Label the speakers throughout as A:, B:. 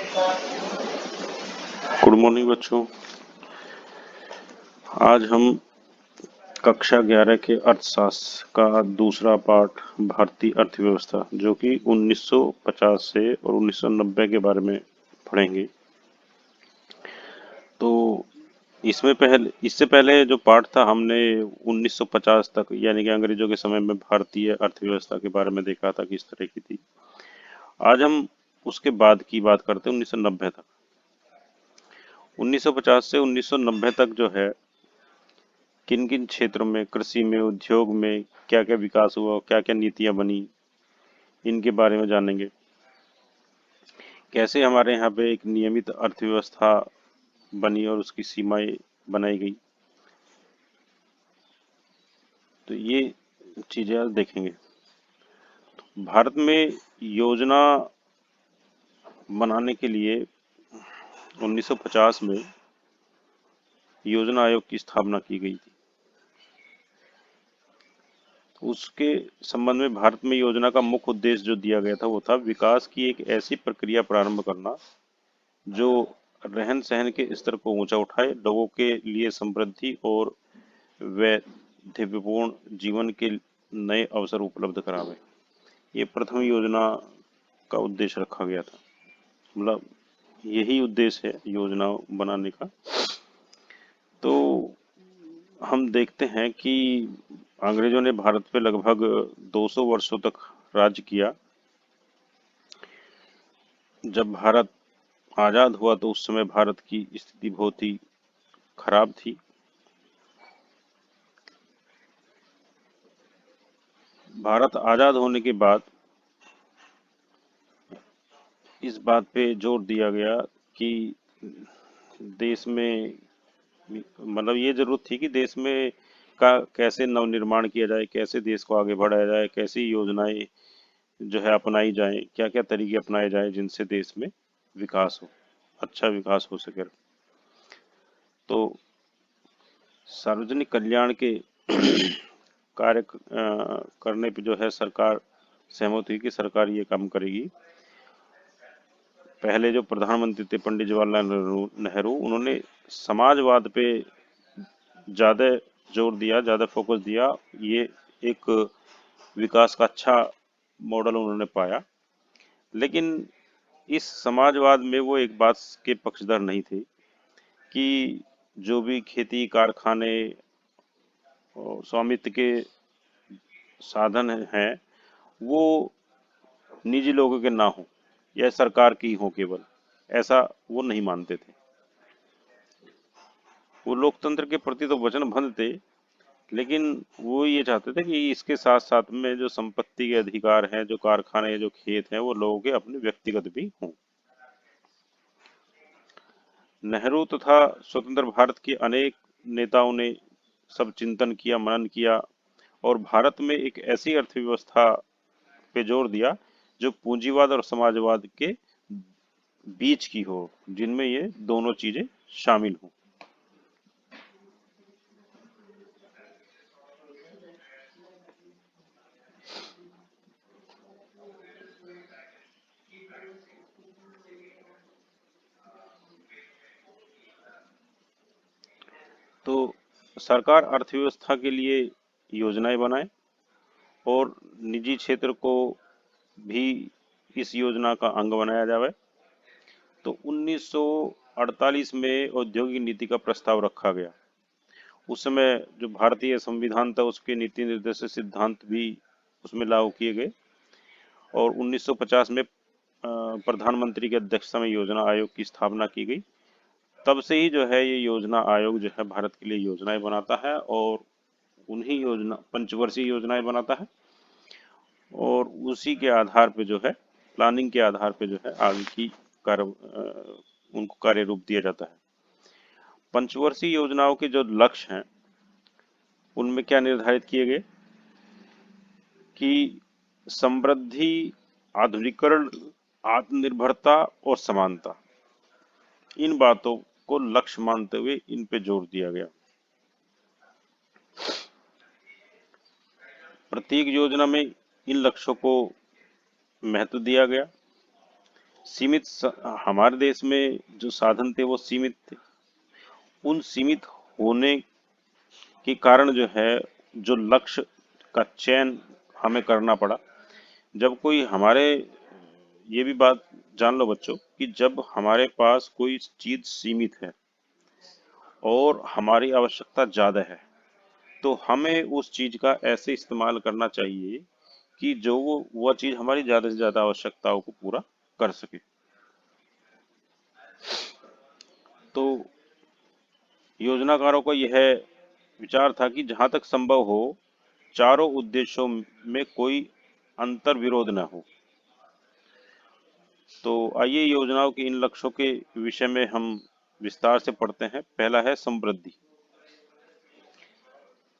A: Good morning बच्चों। आज हम कक्षा 11 के अर्थशास्त्र का दूसरा पाठ भारतीय अर्थव्यवस्था जो कि 1950 से और 1990 के बारे में पढ़ेंगे। तो इससे पहले जो पाठ था हमने 1950 तक यानी कि अंग्रेजों के समय में भारतीय अर्थव्यवस्था के बारे में देखा था किस तरह की थी। आज हम उसके बाद की बात करते हैं 1990 तक। 1950 से 1990 तक जो है किन किन क्षेत्रों में, कृषि में, उद्योग में क्या क्या विकास हुआ, क्या क्या नीतियां बनी, इनके बारे में जानेंगे। कैसे हमारे यहाँ पे एक नियमित अर्थव्यवस्था बनी और उसकी सीमाएं बनाई गई, तो ये चीजें आज देखेंगे। भारत में योजना बनाने के लिए 1950 में योजना आयोग की स्थापना की गई थी। उसके संबंध में भारत में योजना का मुख्य उद्देश्य जो दिया गया था वो था विकास की एक ऐसी प्रक्रिया प्रारंभ करना जो रहन सहन के स्तर को ऊंचा उठाए, लोगों के लिए समृद्धि और वैविध्यपूर्ण जीवन के नए अवसर उपलब्ध करावे। ये प्रथम योजना का उद्देश्य रखा गया था। मतलब यही उद्देश्य है योजना बनाने का। तो हम देखते हैं कि अंग्रेजों ने भारत पे लगभग 200 वर्षों तक राज्य किया। जब भारत आजाद हुआ तो उस समय भारत की स्थिति बहुत ही खराब थी। भारत आजाद होने के बाद इस बात पे जोर दिया गया कि देश में मतलब ये जरूरत थी कि देश में का कैसे नवनिर्माण किया जाए, कैसे देश को आगे बढ़ाया जाए, कैसी योजनाएं जो है अपनाई जाए, क्या क्या तरीके अपनाए जाए जिनसे देश में विकास हो, अच्छा विकास हो सके। तो सार्वजनिक कल्याण के कार्य करने पे जो है सरकार सहमत हुई कि सरकार ये काम करेगी। पहले जो प्रधानमंत्री थे पंडित जवाहरलाल नेहरू, उन्होंने समाजवाद पे ज्यादा जोर दिया, ज्यादा फोकस दिया। ये एक विकास का अच्छा मॉडल उन्होंने पाया। लेकिन इस समाजवाद में वो एक बात के पक्षधर नहीं थे कि जो भी खेती कारखाने और स्वामित्व के साधन हैं वो निजी लोगों के ना हो या सरकार की हो केवल, ऐसा वो नहीं मानते थे। वो लोकतंत्र के प्रति तो वचनबद्ध थे, लेकिन वो ये चाहते थे कि इसके साथ साथ में जो संपत्ति के अधिकार हैं, जो कारखाने, जो खेत हैं, वो लोगों के अपने व्यक्तिगत भी हों। नेहरू तथा स्वतंत्र भारत के अनेक नेताओं ने सब चिंतन किया, मनन किया और भारत में एक ऐसी अर्थव्यवस्था पे जोर दिया जो पूंजीवाद और समाजवाद के बीच की हो, जिनमें ये दोनों चीजें शामिल हों। तो सरकार अर्थव्यवस्था के लिए योजनाएं बनाए और निजी क्षेत्र को भी इस योजना का अंग बनाया जाए। तो 1948 में औद्योगिक नीति का प्रस्ताव रखा गया। उस समय जो भारतीय संविधान था उसके नीति निर्देश सिद्धांत भी उसमें लागू किए गए और 1950 में प्रधानमंत्री की अध्यक्षता में योजना आयोग की स्थापना की गई। तब से ही जो है ये योजना आयोग जो है भारत के लिए योजनाएं बनाता है और उन्हीं योजना पंचवर्षीय योजनाएं बनाता है और उसी के आधार पे जो है प्लानिंग के आधार पे जो है आगे की उनको कार्य रूप दिया जाता है। पंचवर्षीय योजनाओं के जो लक्ष्य हैं उनमें क्या निर्धारित किए गए कि समृद्धि, आधुनिकीकरण, आत्मनिर्भरता और समानता, इन बातों को लक्ष्य मानते हुए इन पे जोर दिया गया। प्रत्येक योजना में इन लक्ष्यों को महत्व दिया गया। हमारे देश में जो साधन थे वो सीमित थे। उन सीमित होने के कारण जो है, जो लक्ष्य का चयन हमें करना पड़ा। जब कोई हमारे ये भी बात जान लो बच्चों कि जब हमारे पास कोई चीज सीमित है और हमारी आवश्यकता ज्यादा है, तो हमें उस चीज का ऐसे इस्तेमाल करना चाहिए कि जो वह चीज हमारी ज्यादा से ज्यादा आवश्यकताओं को पूरा कर सके। तो योजनाकारों का यह विचार था कि जहां तक संभव हो, चारों उद्देश्यों में कोई अंतर विरोध न हो। तो आइए योजनाओं के इन लक्ष्यों के विषय में हम विस्तार से पढ़ते हैं। पहला है समृद्धि।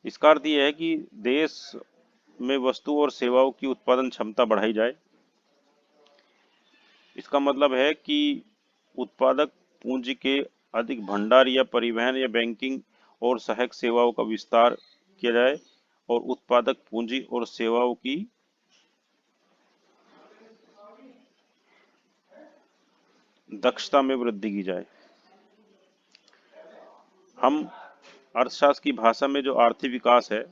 A: इसका अर्थ यह है कि देश में वस्तु और सेवाओं की उत्पादन क्षमता बढ़ाई जाए। इसका मतलब है कि उत्पादक पूंजी के अधिक भंडार या परिवहन या बैंकिंग और सहायक सेवाओं का विस्तार किया जाए और उत्पादक पूंजी और सेवाओं की दक्षता में वृद्धि की जाए। हम अर्थशास्त्र की भाषा में जो आर्थिक विकास है,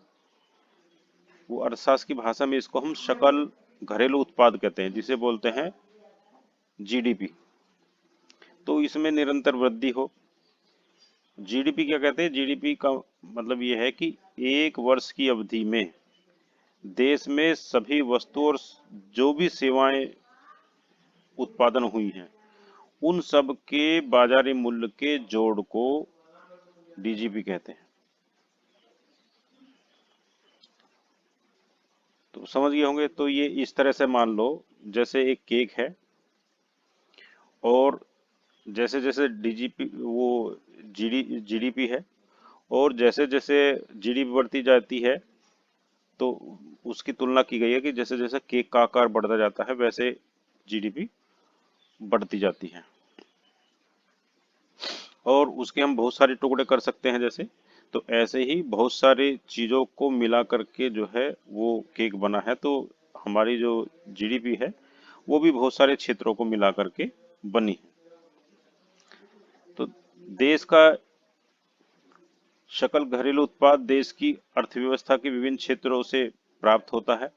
A: वो अर्थशास्त्र की भाषा में इसको हम सकल घरेलू उत्पाद कहते हैं, जिसे बोलते हैं जीडीपी। तो इसमें निरंतर वृद्धि हो। जीडीपी क्या कहते हैं? जीडीपी का मतलब ये है कि एक वर्ष की अवधि में देश में सभी वस्तु और जो भी सेवाएं उत्पादन हुई हैं, उन सब के बाजारी मूल्य के जोड़ को डीजीपी कहते हैं। तो समझ गए होंगे। तो ये इस तरह से मान लो, जैसे एक केक है और जैसे जैसे डीजीपी वो जीडीपी है, और जैसे जैसे जीडीपी बढ़ती जाती है, तो उसकी तुलना की गई है कि जैसे जैसे केक का आकार बढ़ता जाता है, वैसे जीडीपी बढ़ती जाती है। और उसके हम बहुत सारे टुकड़े कर सकते हैं जैसे, तो ऐसे ही बहुत सारी चीजों को मिला करके जो है वो केक बना है। तो हमारी जो जीडीपी है, वो भी बहुत सारे क्षेत्रों को मिला करके बनी है। तो देश का सकल घरेलू उत्पाद देश की अर्थव्यवस्था के विभिन्न क्षेत्रों से प्राप्त होता है।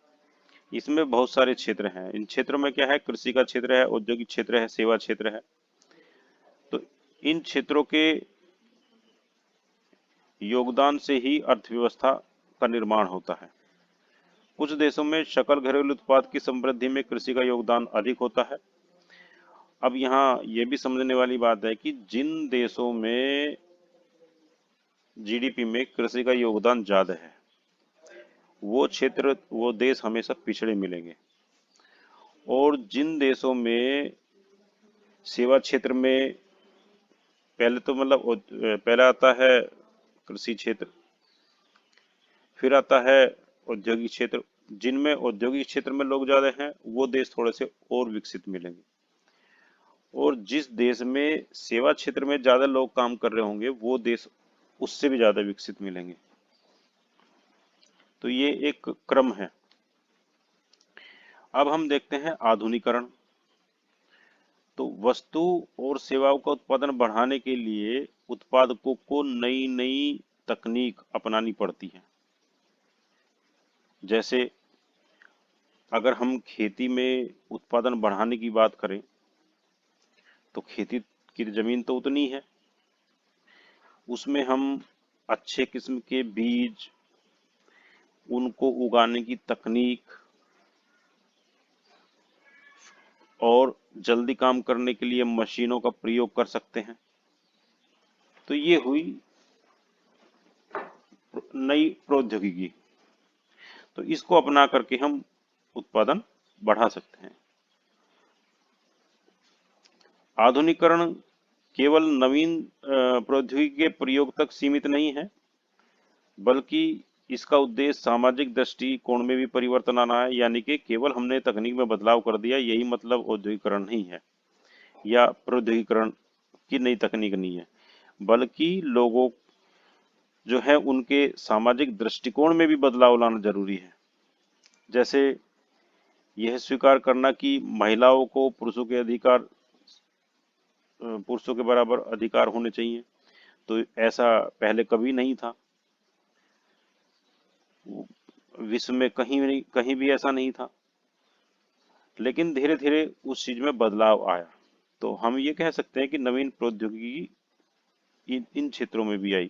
A: इसमें बहुत सारे क्षेत्र हैं। इन क्षेत्रों में क्या है? कृषि का क्षेत्र है, औद्योगिक क्षेत्र है, सेवा क्षेत्र है। तो इन क्षेत्रों के योगदान से ही अर्थव्यवस्था का निर्माण होता है। कुछ देशों में सकल घरेलू उत्पाद की समृद्धि में कृषि का योगदान अधिक होता है। अब यहाँ ये भी समझने वाली बात है कि जिन देशों में जीडीपी में कृषि का योगदान ज्यादा है, वो देश हमेशा पिछड़े मिलेंगे। और जिन देशों में सेवा क्षेत्र में पहले तो मतलब पहले आता है कृषि क्षेत्र, फिर आता है औद्योगिक क्षेत्र। जिनमें औद्योगिक क्षेत्र में लोग ज्यादा हैं, वो देश थोड़े से और विकसित मिलेंगे। और जिस देश में सेवा क्षेत्र में ज्यादा लोग काम कर रहे होंगे, वो देश उससे भी ज्यादा विकसित मिलेंगे। तो ये एक क्रम है। अब हम देखते हैं आधुनिकरण। तो वस्तु और सेवाओं का उत्पादन बढ़ाने के लिए उत्पादकों को नई नई तकनीक अपनानी पड़ती है। जैसे अगर हम खेती में उत्पादन बढ़ाने की बात करें, तो खेती की जमीन तो उतनी है, उसमें हम अच्छे किस्म के बीज, उनको उगाने की तकनीक और जल्दी काम करने के लिए मशीनों का प्रयोग कर सकते हैं। तो ये हुई नई प्रौद्योगिकी। तो इसको अपना करके हम उत्पादन बढ़ा सकते हैं। आधुनिकरण केवल नवीन प्रौद्योगिकी के प्रयोग तक सीमित नहीं है, बल्कि इसका उद्देश्य सामाजिक दृष्टिकोण में भी परिवर्तन आना है। यानी कि केवल हमने तकनीक में बदलाव कर दिया, यही मतलब औद्योगिकरण नहीं है, या प्रौद्योगिकरण की नई तकनीक नहीं है, बल्कि लोगों जो है उनके सामाजिक दृष्टिकोण में भी बदलाव लाना जरूरी है। जैसे यह स्वीकार करना कि महिलाओं को पुरुषों के बराबर अधिकार होने चाहिए। तो ऐसा पहले कभी नहीं था, विश्व में कहीं भी ऐसा नहीं था। लेकिन धीरे धीरे उस चीज में बदलाव आया। तो हम ये कह सकते हैं कि नवीन प्रौद्योगिकी इन क्षेत्रों में भी आई।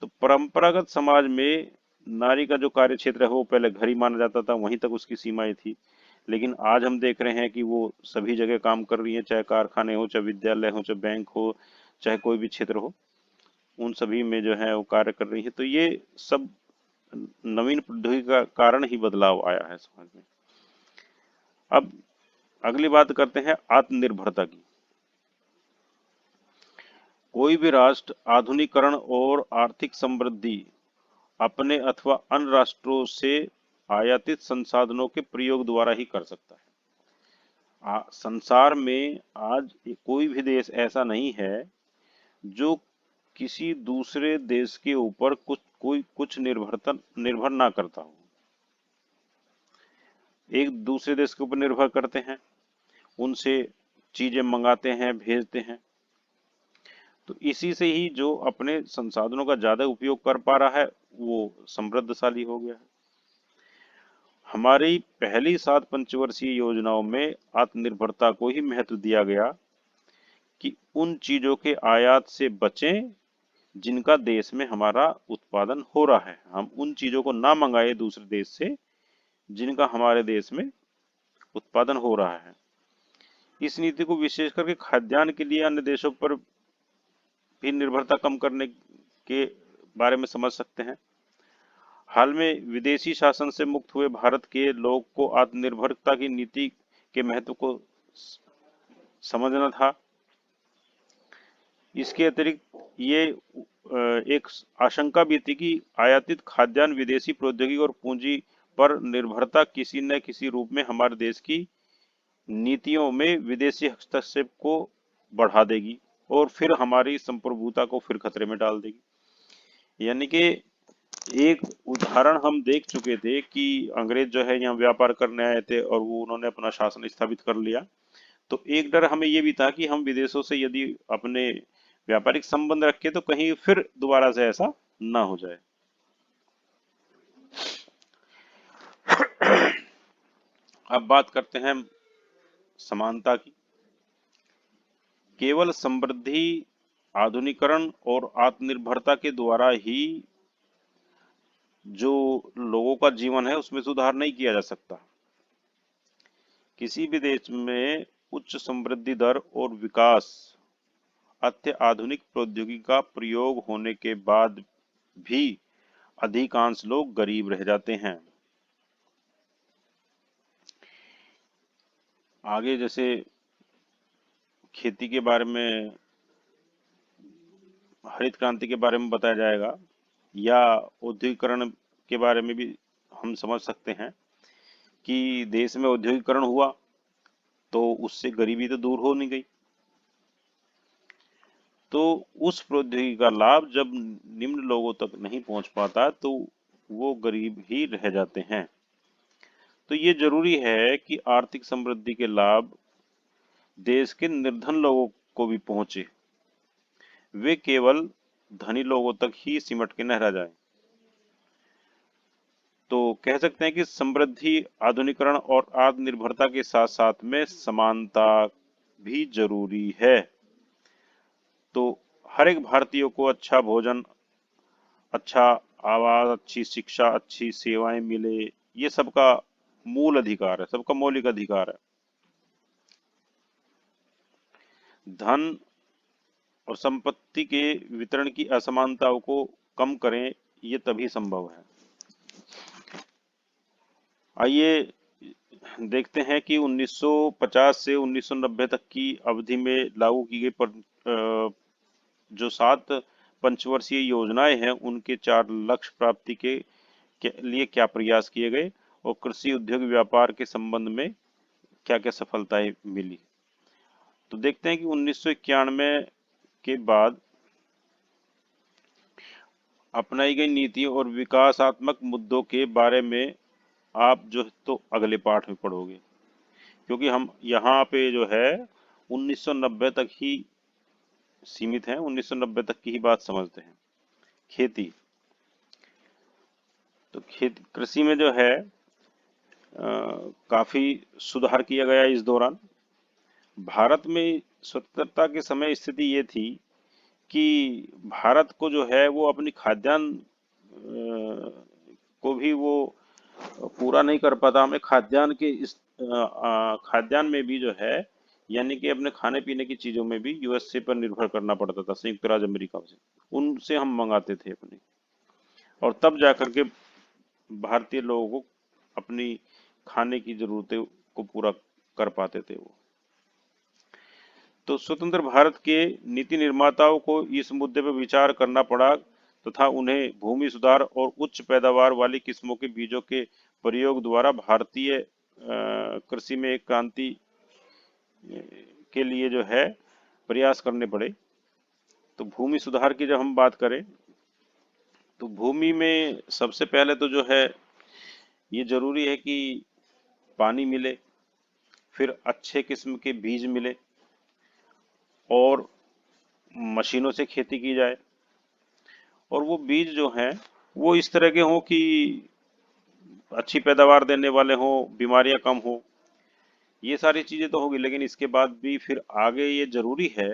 A: तो परंपरागत समाज में नारी का जो कार्य क्षेत्र है वो पहले घर ही माना जाता था, वहीं तक उसकी सीमाएं थी। लेकिन आज हम देख रहे हैं कि वो सभी जगह काम कर रही है, चाहे कारखाने हो, चाहे विद्यालय हो, चाहे बैंक हो, चाहे कोई भी क्षेत्र हो, उन सभी में जो है वो कार्य कर रही है। तो ये सब नवीन प्रौद्योगिकी का कारण ही बदलाव आया है समाज में। अब अगली बात करते हैं आत्मनिर्भरता की। कोई भी राष्ट्र आधुनिकीकरण और आर्थिक समृद्धि अपने अथवा अन्य राष्ट्रों से आयातित संसाधनों के प्रयोग द्वारा ही कर सकता है। संसार में आज कोई भी देश ऐसा नहीं है जो किसी दूसरे देश के ऊपर कुछ निर्भर ना करता हो। एक दूसरे देश के ऊपर निर्भर करते हैं, उनसे चीजें मंगाते हैं, भेजते हैं। तो इसी से ही जो अपने संसाधनों का ज्यादा उपयोग कर पा रहा है वो समृद्धशाली हो गया है। हमारी पहली 7 पंचवर्षीय योजनाओं में आत्मनिर्भरता को ही महत्व दिया गया कि उन चीजों के आयात से बचें जिनका देश में हमारा उत्पादन हो रहा है। हम उन चीजों को ना मंगाए दूसरे देश से जिनका हमारे देश में उत्पादन हो रहा है। इस नीति को विशेष करके खाद्यान्न के लिए अन्य देशों पर भी निर्भरता कम करने के बारे में समझ सकते हैं। हाल में विदेशी शासन से मुक्त हुए भारत के लोग को आत्मनिर्भरता की नीति के महत्व को समझना था। इसके अतिरिक्त ये एक आशंका भी थी कि आयातित खाद्यान्न, विदेशी प्रौद्योगिकी और पूंजी पर निर्भरता किसी न किसी रूप में हमारे देश की नीतियों में विदेशी हस्तक्षेप को बढ़ा देगी और फिर हमारी संप्रभुता को फिर खतरे में डाल देगी। यानी कि एक उदाहरण हम देख चुके थे कि अंग्रेज जो है यहाँ व्यापार करने आए थे और वो उन्होंने अपना शासन स्थापित कर लिया। तो एक डर हमें ये भी था कि हम विदेशों से यदि अपने व्यापारिक संबंध रखें तो कहीं फिर दोबारा से ऐसा ना हो जाए। अब बात करते हैं समानता की। केवल समृद्धि, आधुनिकीकरण और आत्मनिर्भरता के द्वारा ही जो लोगों का जीवन है उसमें सुधार नहीं किया जा सकता। किसी भी देश में उच्च समृद्धि दर और विकास, अत्याधुनिक प्रौद्योगिकी का प्रयोग होने के बाद भी अधिकांश लोग गरीब रह जाते हैं। आगे जैसे खेती के बारे में, हरित क्रांति के बारे में बताया जाएगा, या औद्योगिकरण के बारे में भी हम समझ सकते हैं कि देश में औद्योगिकरण हुआ तो उससे गरीबी तो दूर हो नहीं गई। तो उस प्रौद्योगिकी का लाभ जब निम्न लोगों तक नहीं पहुंच पाता तो वो गरीब ही रह जाते हैं। तो ये जरूरी है कि आर्थिक समृद्धि के लाभ देश के निर्धन लोगों को भी पहुंचे, वे केवल धनी लोगों तक ही सिमट के न रह जाएं। तो कह सकते हैं कि समृद्धि, आधुनिकीकरण और आत्मनिर्भरता के साथ साथ में समानता भी जरूरी है। तो हर एक भारतीय को अच्छा भोजन, अच्छा आवास, अच्छी शिक्षा, अच्छी सेवाएं मिले, ये सबका मूल अधिकार है, सबका मौलिक अधिकार है। धन और संपत्ति के वितरण की असमानताओं को कम करें, ये तभी संभव है। आइए देखते हैं कि 1950 से 1990 तक की अवधि में लागू की गई जो 7 पंचवर्षीय योजनाएं हैं उनके 4 लक्ष्य प्राप्ति के लिए क्या प्रयास किए गए और कृषि, उद्योग, व्यापार के संबंध में क्या क्या सफलताएं मिली। तो देखते हैं कि 1991 के बाद अपनाई गई नीतियों और विकासात्मक मुद्दों के बारे में आप जो है तो अगले पाठ में पढ़ोगे, क्योंकि हम यहाँ पे जो है 1990 तक ही सीमित हैं, 1990 तक की ही बात समझते हैं। खेती, तो खेती कृषि में जो है काफी सुधार किया गया इस दौरान। भारत में स्वतंत्रता के समय स्थिति ये थी कि भारत को जो है वो अपनी खाद्यान्न को भी वो पूरा नहीं कर पाता। हमें खाद्यान्न के इस खाद्यान्न में भी जो है, यानी कि अपने खाने पीने की चीजों में भी यूएसए पर निर्भर करना पड़ता था, संयुक्त राज्य अमेरिका से। उनसे हम मंगाते थे अपने, और तब जाकर के भारतीय लोगों को अपनी खाने की जरूरतें को पूरा कर पाते थे वो। तो स्वतंत्र भारत के नीति निर्माताओं को इस मुद्दे पर विचार करना पड़ा तथा उन्हें भूमि सुधार और उच्च पैदावार वाली किस्मों के बीजों के प्रयोग द्वारा भारतीय कृषि में एक क्रांति के लिए जो है प्रयास करने पड़े। तो भूमि सुधार की जब हम बात करें, तो भूमि में सबसे पहले तो जो है ये जरूरी है कि पानी मिले, फिर अच्छे किस्म के बीज मिले, और मशीनों से खेती की जाए, और वो बीज जो हैं वो इस तरह के हों कि अच्छी पैदावार देने वाले हों, बीमारियां कम हो। ये सारी चीजें तो होगी, लेकिन इसके बाद भी फिर आगे ये जरूरी है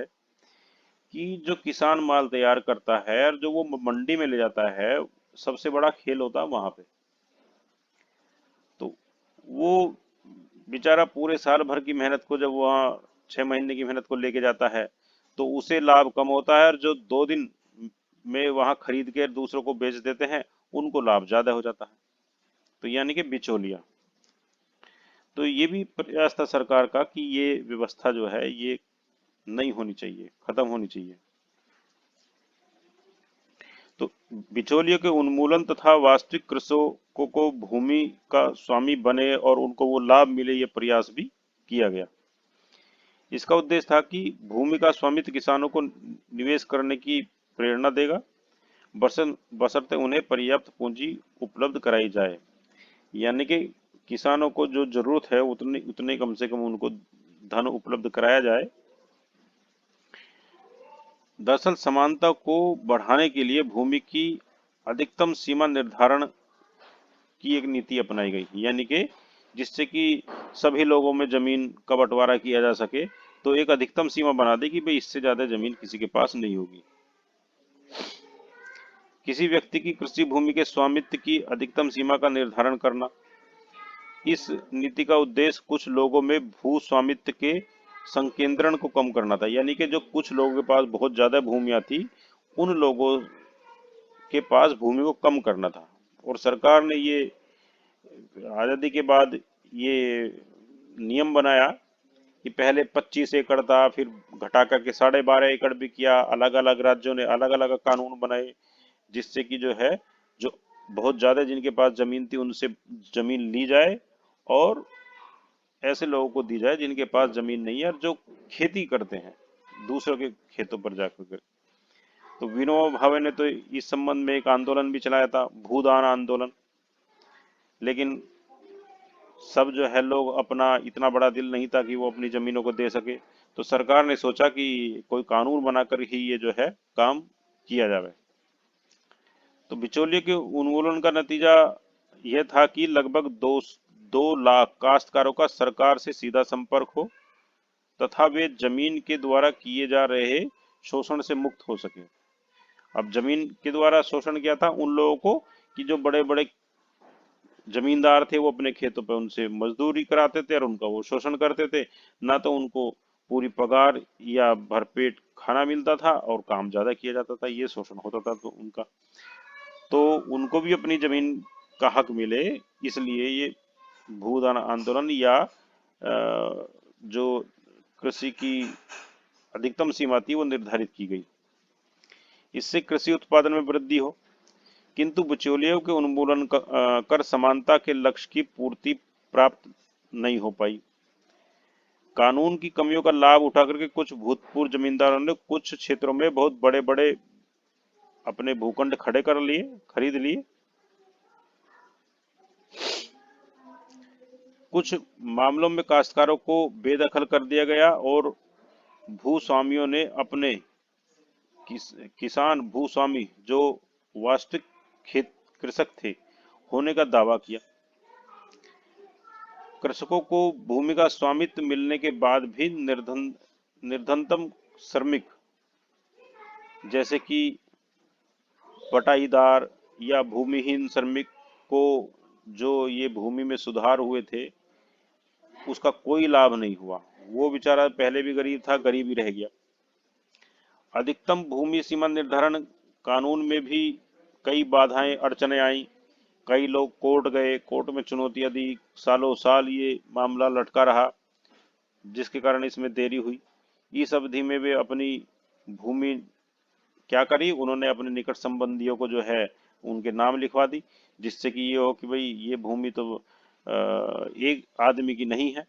A: कि जो किसान माल तैयार करता है और जो वो मंडी में ले जाता है, सबसे बड़ा खेल होता है वहां पे। तो वो बेचारा पूरे साल भर की मेहनत को जब वहाँ 6 महीने की मेहनत को लेके जाता है, तो उसे लाभ कम होता है, और जो 2 दिन में वहां खरीद के दूसरों को बेच देते हैं, उनको लाभ ज्यादा हो जाता है। तो यानी कि बिचौलिया। तो ये भी प्रयास था सरकार का कि ये व्यवस्था जो है ये नहीं होनी चाहिए, खत्म होनी चाहिए। तो बिचौलियों के उन्मूलन तथा वास्तविक कृषकों को भूमि का स्वामी बने और उनको वो लाभ मिले, ये प्रयास भी किया गया। इसका उद्देश्य था कि भूमि का स्वामित्व किसानों को निवेश करने की प्रेरणा देगा, बशर्ते उन्हें पर्याप्त पूंजी उपलब्ध कराई जाए। यानी कि किसानों को जो जरूरत है उतने उतने कम से कम उनको धन उपलब्ध कराया जाए। दरअसल समानता को बढ़ाने के लिए भूमि की अधिकतम सीमा निर्धारण की एक नीति अपनाई गई, यानी कि जिससे कि सभी लोगों में जमीन का बंटवारा किया जा सके। तो एक अधिकतम सीमा बना दी कि भाई इससे ज्यादा जमीन किसी के पास नहीं होगी। किसी व्यक्ति की कृषि भूमि के स्वामित्व की अधिकतम सीमा का निर्धारण करना। इस नीति का उद्देश्य कुछ लोगों में भू स्वामित्व के संकेंद्रण को कम करना था, यानी कि जो कुछ लोगों के पास बहुत ज्यादा भूमियां थी, उन लोगों के पास भूमि को कम करना था। और सरकार ने ये आजादी के बाद ये नियम बनाया कि पहले 25 एकड़ था, फिर घटा करके 12.5 एकड़ भी किया। अलग अलग राज्यों ने अलग अलग कानून बनाए, जिससे कि जो है जो बहुत ज्यादा जिनके पास जमीन थी उनसे जमीन ली जाए, और ऐसे लोगों को दी जाए जिनके पास जमीन नहीं है और जो खेती करते हैं दूसरों के खेतों पर जाकर के। तो विनोबा भावे ने तो इस संबंध में एक आंदोलन भी चलाया था, भूदान आंदोलन। लेकिन सब जो है लोग, अपना इतना बड़ा दिल नहीं था कि वो अपनी जमीनों को दे सके। तो सरकार ने सोचा कि कोई कानून बनाकर ही ये जो है काम किया जाए। तो बिचौलिए के उन्मूलन का नतीजा यह था कि लगभग 2 लाख काश्तकारों का सरकार से सीधा संपर्क हो तथा वे जमीन के द्वारा किए जा रहे शोषण से मुक्त हो सके। अब जमीन के द्वारा शोषण किया था उन लोगों को कि जो बड़े बड़े जमींदार थे, वो अपने खेतों पे उनसे मजदूरी कराते थे और उनका वो शोषण करते थे। ना तो उनको पूरी पगार या भरपेट खाना मिलता था और काम ज्यादा किया जाता था, ये शोषण होता था तो उनका। तो उनको भी अपनी जमीन का हक मिले, इसलिए ये भूदान आंदोलन या जो कृषि की अधिकतम सीमा थी वो निर्धारित की गई। इससे कृषि उत्पादन में वृद्धि हो, किंतु बिचौलियों के उन्मूलन कर समानता के लक्ष्य की पूर्ति प्राप्त नहीं हो पाई। कानून की कमियों का लाभ उठाकर के कुछ भूतपूर्व जमींदारों ने कुछ क्षेत्रों में बहुत बड़े बड़े अपने भूखंड खड़े कर लिए, खरीद लिए। कुछ मामलों में काश्तकारों को बेदखल कर दिया गया और भूस्वामियों ने अपने किसान भूस्वामी जो वास्तविक खेत कृषक थे होने का दावा किया। कृषकों को भूमि का स्वामित्व मिलने के बाद भी निर्धनतम श्रमिक जैसे कि बटाईदार या भूमिहीन श्रमिक को जो ये भूमि में सुधार हुए थे उसका कोई लाभ नहीं हुआ। वो बेचारा पहले भी गरीब था, गरीब ही रह गया। अधिकतम भूमि सीमा निर्धारण कानून में भी कई बाधाएं अड़चने आई। कई लोग कोर्ट गए, कोर्ट में चुनौतियां दी, सालों साल ये मामला लटका रहा, जिसके कारण इसमें देरी हुई। इस अवधि में वे अपनी भूमि क्या करी, उन्होंने अपने निकट संबंधियों को जो है उनके नाम लिखवा दी, जिससे कि ये हो कि भाई ये भूमि तो एक आदमी की नहीं है।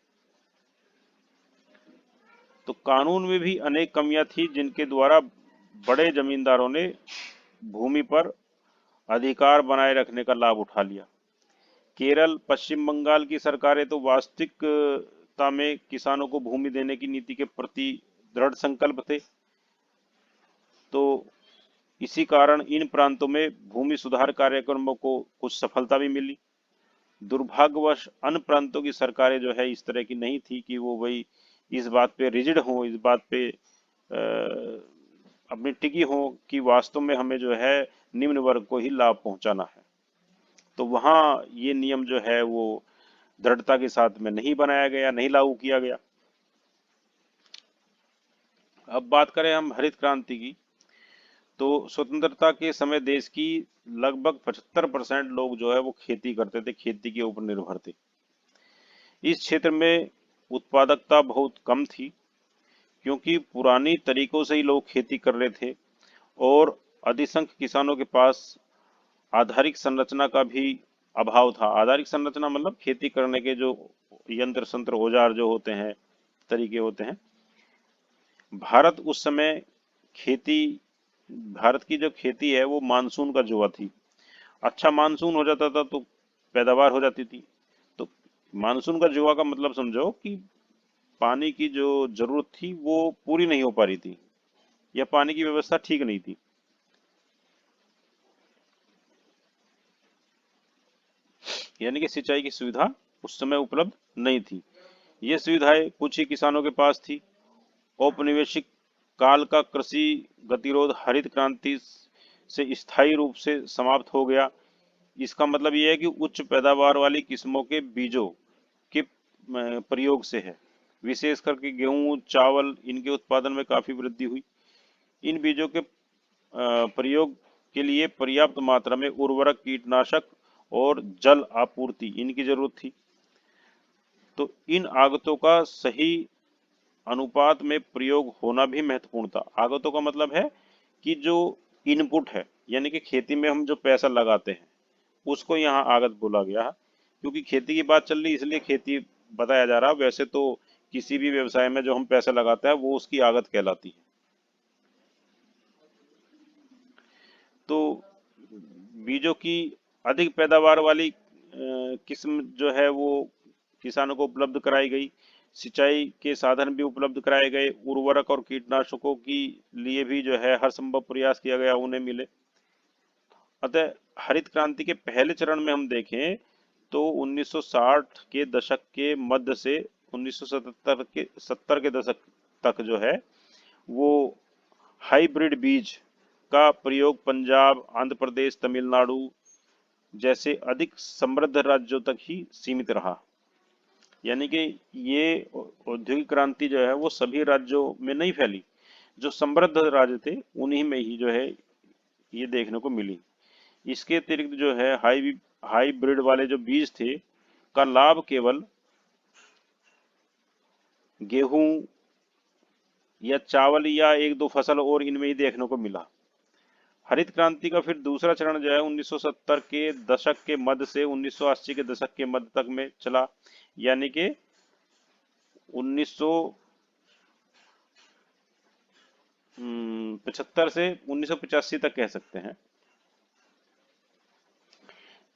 A: तो कानून में भी अनेक कमियां थी जिनके द्वारा बड़े जमींदारों ने भूमि पर अधिकार बनाए रखने का लाभ उठा लिया। केरल, पश्चिम बंगाल की सरकारें तो वास्तविकता में किसानों को भूमि देने की नीति के प्रति दृढ़ संकल्प थे। तो इसी कारण इन प्रांतों में भूमि सुधार कार्यक्रमों को कुछ सफलता भी मिली। दुर्भाग्यवश अन्य प्रांतों की सरकारें जो है इस तरह की नहीं थी कि वो भाई इस बात पे रिजिड हो, इस बात पे अपनी टिकी हो कि वास्तव में हमें जो है निम्न वर्ग को ही लाभ पहुंचाना है। तो वहां ये नियम जो है वो दृढ़ता के साथ में नहीं बनाया गया, नहीं लागू किया गया। अब बात करें हम हरित क्रांति की, तो स्वतंत्रता के समय देश की लगभग 75% लोग जो है वो खेती करते थे, खेती के ऊपर निर्भर थे। इस क्षेत्र में उत्पादकता बहुत कम थी क्योंकि पुरानी तरीकों से ही लोग खेती कर रहे थे और अधिसंख्य किसानों के पास आधारिक संरचना का भी अभाव था। आधारिक संरचना मतलब खेती करने के जो यंत्र संत्र औजार जो होते हैं, तरीके होते हैं। भारत उस समय खेती भारत की जो खेती है वो मानसून का जुआ थी। अच्छा मानसून हो जाता था तो पैदावार हो जाती थी। तो मानसून का जुआ का मतलब समझो कि पानी की जो जरूरत थी वो पूरी नहीं हो पा रही थी या पानी की व्यवस्था ठीक नहीं थी। यानी कि सिंचाई की सुविधा उस समय उपलब्ध नहीं थी। ये सुविधाएं कुछ ही किसानों के पास थी। औपनिवेशिक काल का कृषि गतिरोध हरित क्रांति से स्थायी रूप से समाप्त हो गया। इसका मतलब यह है कि उच्च पैदावार वाली किस्मों के बीजों के प्रयोग से है। विशेष करके गेहूं, चावल, इनके उत्पादन में काफी वृद्धि हुई। इन बीजों के प्रयोग के लिए पर्याप्त मात्रा में उर्वरक, कीटनाशक और जल आपूर्ति इनकी जरूरत थी। तो इन आगतों का सही अनुपात में प्रयोग होना भी महत्वपूर्ण था। आगतों का मतलब है कि जो इनपुट है, यानी कि खेती में हम जो पैसा लगाते हैं उसको यहाँ आगत बोला गया है। क्योंकि खेती की बात चल रही इसलिए खेती बताया जा रहा है। वैसे तो किसी भी व्यवसाय में जो हम पैसा लगाते हैं वो उसकी आगत कहलाती है। तो बीजों की अधिक पैदावार वाली किस्म जो है वो किसानों को उपलब्ध कराई गई। सिंचाई के साधन भी उपलब्ध कराए गए। उर्वरक और कीटनाशकों की लिए भी जो है हर संभव प्रयास किया गया उन्हें मिले। अतः हरित क्रांति के पहले चरण में हम देखें तो 1960 के दशक के मध्य से 1970 के दशक तक जो है वो हाइब्रिड बीज का प्रयोग पंजाब, आंध्र प्रदेश, तमिलनाडु जैसे अधिक समृद्ध राज्यों तक ही सीमित रहा। यानी कि ये औद्योगिक क्रांति जो है वो सभी राज्यों में नहीं फैली। जो समृद्ध राज्य थे उन्हीं में ही जो है ये देखने को मिली। इसके अतिरिक्त जो है हाइब्रिड वाले जो बीज थे का लाभ केवल गेहूं या चावल या एक दो फसल और इनमें ही देखने को मिला। हरित क्रांति का फिर दूसरा चरण जो है 1970 के दशक के मध्य से 1980 के दशक के मध्य तक में चला। यानी कि 1975 से 1985 तक कह सकते हैं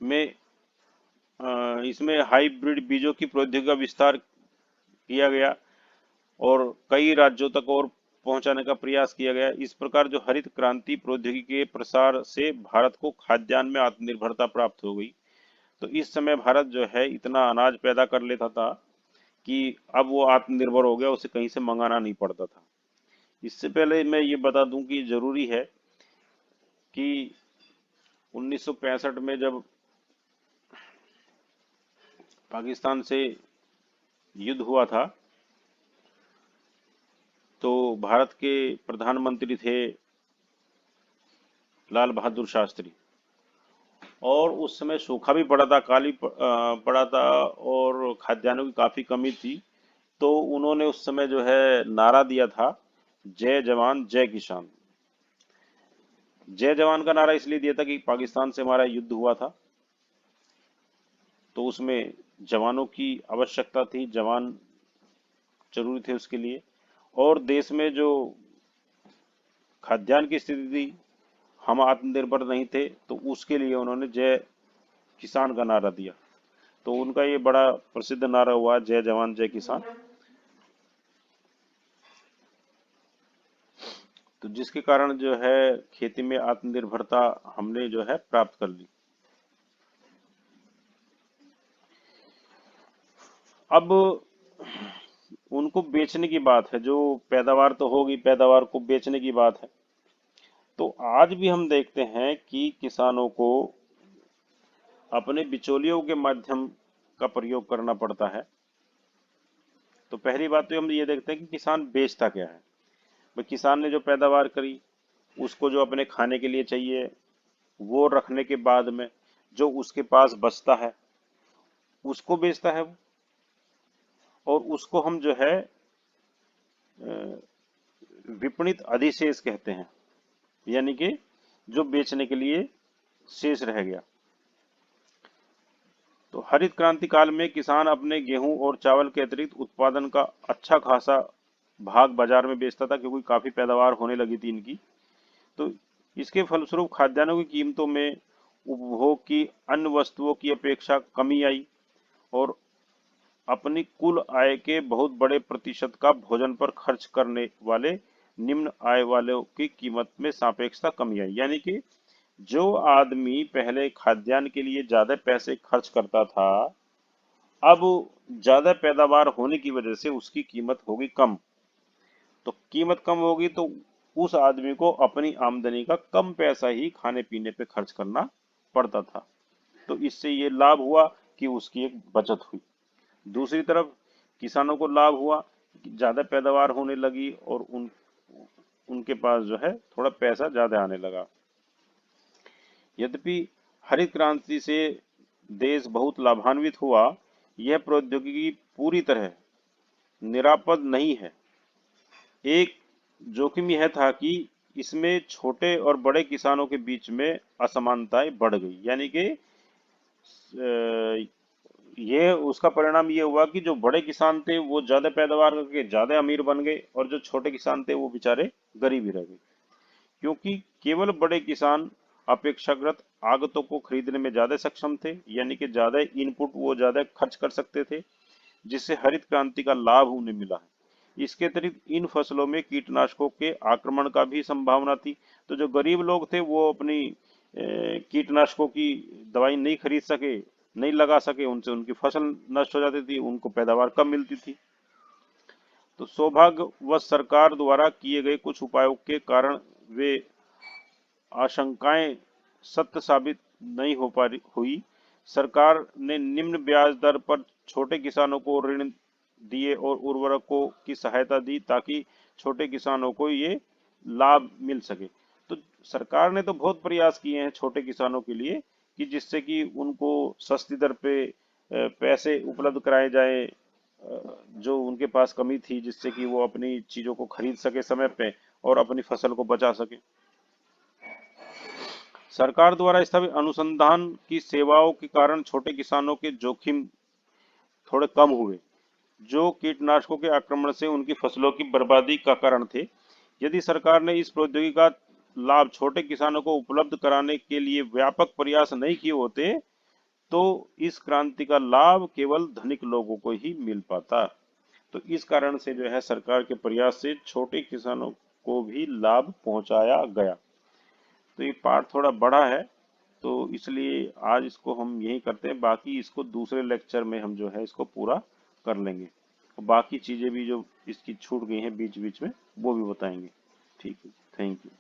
A: में इसमें हाइब्रिड बीजों की प्रौद्योगिकी का विस्तार किया गया और कई राज्यों तक और पहुंचाने का प्रयास किया गया। इस प्रकार जो हरित क्रांति प्रौद्योगिकी के प्रसार से भारत को खाद्यान्न में आत्मनिर्भरता प्राप्त हो गई। तो इस समय भारत जो है इतना अनाज पैदा कर लेता था कि अब वो आत्मनिर्भर हो गया, उसे कहीं से मंगाना नहीं पड़ता था। इससे पहले मैं ये बता दूं कि जरूरी है कि 1965 में जब पाकिस्तान से युद्ध हुआ था तो भारत के प्रधानमंत्री थे लाल बहादुर शास्त्री, और उस समय सूखा भी पड़ा था, पड़ा था और खाद्यान्नों की काफी कमी थी। तो उन्होंने उस समय जो है नारा दिया था, जय जवान जय किसान। जय जवान का नारा इसलिए दिया था कि पाकिस्तान से हमारा युद्ध हुआ था, तो उसमें जवानों की आवश्यकता थी, जवान जरूरी थे उसके लिए। और देश में जो खाद्यान्न की स्थिति थी, हम आत्मनिर्भर नहीं थे, तो उसके लिए उन्होंने जय किसान का नारा दिया। तो उनका ये बड़ा प्रसिद्ध नारा हुआ, जय जवान जय किसान। तो जिसके कारण जो है खेती में आत्मनिर्भरता हमने जो है प्राप्त कर ली। अब उनको बेचने की बात है, जो पैदावार तो होगी, पैदावार को बेचने की बात है। तो आज भी हम देखते हैं कि किसानों को अपने बिचौलियों के माध्यम का प्रयोग करना पड़ता है। तो पहली बात तो हम ये देखते हैं कि किसान बेचता क्या है। भाई, किसान ने जो पैदावार करी उसको जो अपने खाने के लिए चाहिए, वो रखने के बाद में जो उसके पास बचता है उसको बेचता है वो। और उसको हम जो है विपणित अधिशेष कहते हैं, यानी कि जो बेचने के लिए शेष रह गया। तो हरित क्रांति काल में किसान अपने गेहूं और चावल के अतिरिक्त उत्पादन का अच्छा खासा भाग बाजार में बेचता था, क्योंकि काफी पैदावार होने लगी थी इनकी। तो इसके फलस्वरूप खाद्यान्नों की कीमतों में उपभोग की अन्य वस्तुओं की अपेक्षा कमी आई और अपनी कुल आय के बहुत बड़े प्रतिशत का भोजन पर खर्च करने वाले निम्न आय वालों की कीमत में सापेक्षता कमी आई। यानी कि जो आदमी पहले खाद्यान्न के लिए ज्यादा पैसे खर्च करता था, अब ज्यादा पैदावार होने की वजह से उसकी कीमत होगी कम। तो कीमत कम होगी तो उस आदमी को अपनी आमदनी का कम पैसा ही खाने पीने पे खर्च करना पड़ता था। तो इससे ये लाभ हुआ कि उसकी एक बचत हुई। दूसरी तरफ किसानों को लाभ हुआ कि ज्यादा पैदावार होने लगी और उनके पास जो है थोड़ा पैसा ज्यादा आने लगा। यद्यपि हरित क्रांति से देश बहुत लाभान्वित हुआ, यह प्रौद्योगिकी पूरी तरह निरापद नहीं है। एक जोखिम यह था कि इसमें छोटे और बड़े किसानों के बीच में असमानताएं बढ़ गई। यानी कि ये उसका परिणाम ये हुआ कि जो बड़े किसान थे वो ज्यादा पैदावार करके ज्यादा अमीर बन गए और जो छोटे किसान थे वो बेचारे गरीब ही रह गए, क्योंकि केवल बड़े किसान अपेक्षाकृत आगतों को खरीदने में ज्यादा सक्षम थे, यानी कि ज्यादा इनपुट वो ज्यादा खर्च कर सकते थे, जिससे हरित क्रांति का लाभ उन्हें मिला है। इसके अतिरिक्त इन फसलों में कीटनाशकों के आक्रमण का भी संभावना थी। तो जो गरीब लोग थे वो अपनी कीटनाशकों की दवाई नहीं खरीद सके, नहीं लगा सके, उनसे उनकी फसल नष्ट हो जाती थी, उनको पैदावार कम मिलती थी। तो सौभाग्यवश सरकार द्वारा किए गए कुछ उपायों के कारण वे आशंकाएं सत्य साबित नहीं हो पा रही हुई। सरकार ने निम्न ब्याज दर पर छोटे किसानों को ऋण दिए और उर्वरकों की सहायता दी ताकि छोटे किसानों को ये लाभ मिल सके। तो सरकार ने तो बहुत प्रयास किए हैं छोटे किसानों के लिए कि जिससे कि उनको सस्ती दर पे पैसे उपलब्ध कराए जाए, जो उनके पास कमी थी, जिससे कि वो अपनी चीजों को खरीद सके समय पे और अपनी फसल को बचा सके। सरकार द्वारा स्थापित अनुसंधान की सेवाओं के कारण छोटे किसानों के जोखिम थोड़े कम हुए, जो कीटनाशकों के आक्रमण से उनकी फसलों की बर्बादी का कारण थे। यदि सरकार ने इस प्रौद्योगिकी का लाभ छोटे किसानों को उपलब्ध कराने के लिए व्यापक प्रयास नहीं किए होते तो इस क्रांति का लाभ केवल धनिक लोगों को ही मिल पाता। तो इस कारण से जो है सरकार के प्रयास से छोटे किसानों को भी लाभ पहुंचाया गया। तो ये पार्ट थोड़ा बड़ा है, तो इसलिए आज इसको हम यही करते हैं, बाकी इसको दूसरे लेक्चर में हम जो है इसको पूरा कर लेंगे। बाकी चीजें भी जो इसकी छूट गई हैं बीच बीच में वो भी बताएंगे। ठीक है, थैंक यू।